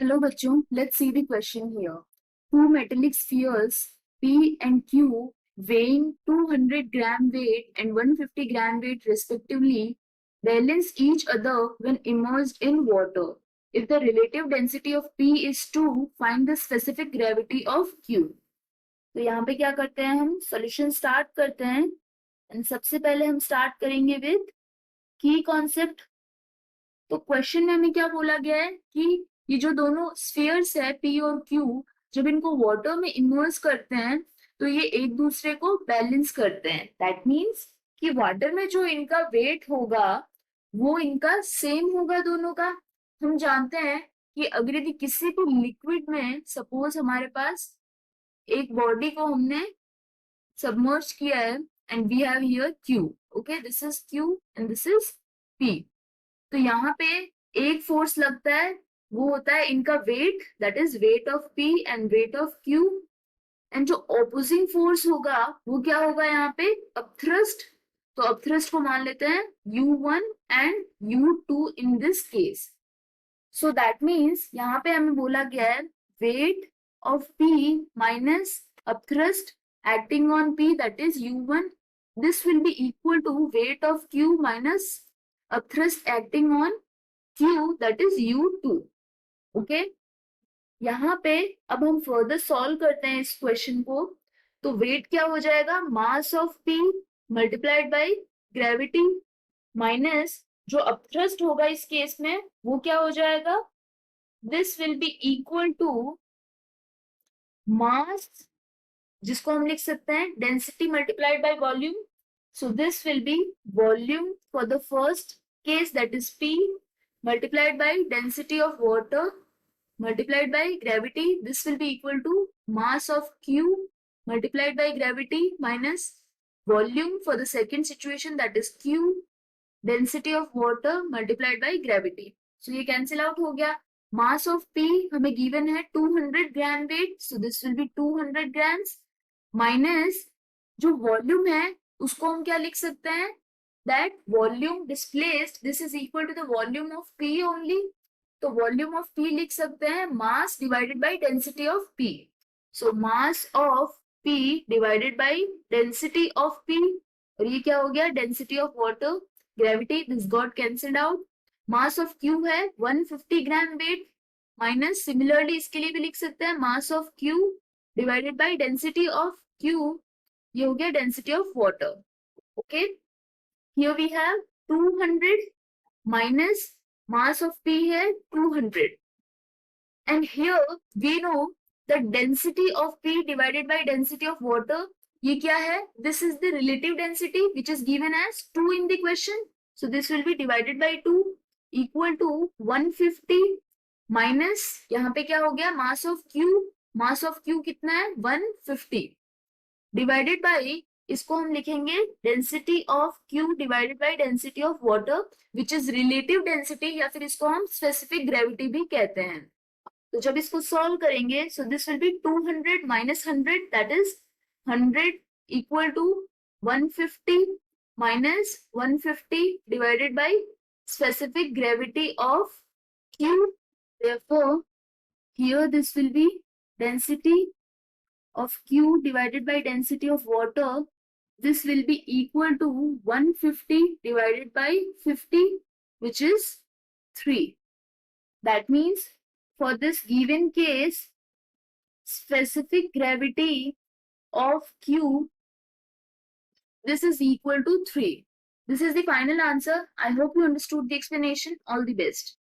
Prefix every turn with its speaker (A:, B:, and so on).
A: Hello बच्चों, let's see the question here. Two metallic spheres P and Q weighing 200 gram weight and 150 gram weight respectively balance each other when immersed in water. If the relative density of P is 2, find the specific gravity of Q. तो यहाँ पे क्या करते हैं, हम solution start करते हैं and सबसे पहले हम स्टार्ट करेंगे विद की कॉन्सेप्ट. तो क्वेश्चन में हमें क्या बोला गया है कि ये जो दोनों स्फीयर्स है पी और क्यू, जब इनको वाटर में इमर्स करते हैं तो ये एक दूसरे को बैलेंस करते हैं. दैट मीन्स कि वाटर में जो इनका वेट होगा वो इनका सेम होगा दोनों का. हम जानते हैं कि अगर यदि किसी भी लिक्विड में सपोज हमारे पास एक बॉडी को हमने सबमर्ज किया है and we have here Q. Okay, this is Q and this is P. तो यहाँ पे एक फोर्स लगता है, वो होता है इनका weight, that is weight of P and weight of Q. And जो ऑपोजिंग फोर्स होगा वो क्या होगा यहाँ पे, अपथ्रस्ट. तो अपथ्रस्ट को मान लेते हैं U1 and U2 in this case. So that means यहाँ पे हमें बोला गया है weight of P minus upthrust acting on P, that is U1. This will be equal to weight of Q minus upthrust acting on Q, that is U2. Okay, यहाँ पे अब हम फर्दर सॉल्व करते हैं इस क्वेश्चन को. तो wait क्या हो जाएगा, mass of P multiplied by gravity minus जो अपथ्रस्ट होगा इस केस में वो क्या हो जाएगा, this will be equal to mass, जिसको हम लिख सकते हैं density multiplied by volume. So this will be volume for the first case, that is P, multiplied by density of water multiplied by gravity. This will be equal to mass of Q multiplied by gravity minus volume for the second situation, that is Q, density of water multiplied by gravity. So ये cancel out हो गया. Mass of P हमें given है 200 gram weight, so this will be 200 grams minus जो volume है उसको हम क्या लिख सकते हैं, that volume displaced, this is equal to the volume of P only. तो volume of P लिख सकते हैं mass divided by density of P. So mass of P divided by density of P, और ये क्या हो गया, density of water, gravity, this got cancelled out. Mass of Q है 150 gram weight minus, similarly इसके लिए भी लिख सकते हैं mass of Q divided by density of Q, ये हो गया density of water. Okay, here we have 200 minus mass of P है 200 and here we know the density of P divided by density of water, ये क्या है, this is the relative density which is given as 2 in the question. So this will be divided by 2 equal to 150 minus यहाँ पे क्या हो गया, mass of Q, mass of Q कितना है 150 डिवाइडेड बाय, इसको हम लिखेंगे density of Q divided by density of water which is relative density, या फिर इसको हम स्पेसिफिक ग्रेविटी भी कहते हैं. तो जब इसको सॉल्व करेंगे so this will be 200 minus 100, that is 100 equal to 150 minus 150 divided by specific gravity of Q. Therefore here this will be density of Q divided by density of water. This will be equal to 150 divided by 50, which is 3. That means for this given case, specific gravity of Q, this is equal to 3. This is the final answer. I hope you understood the explanation. All the best.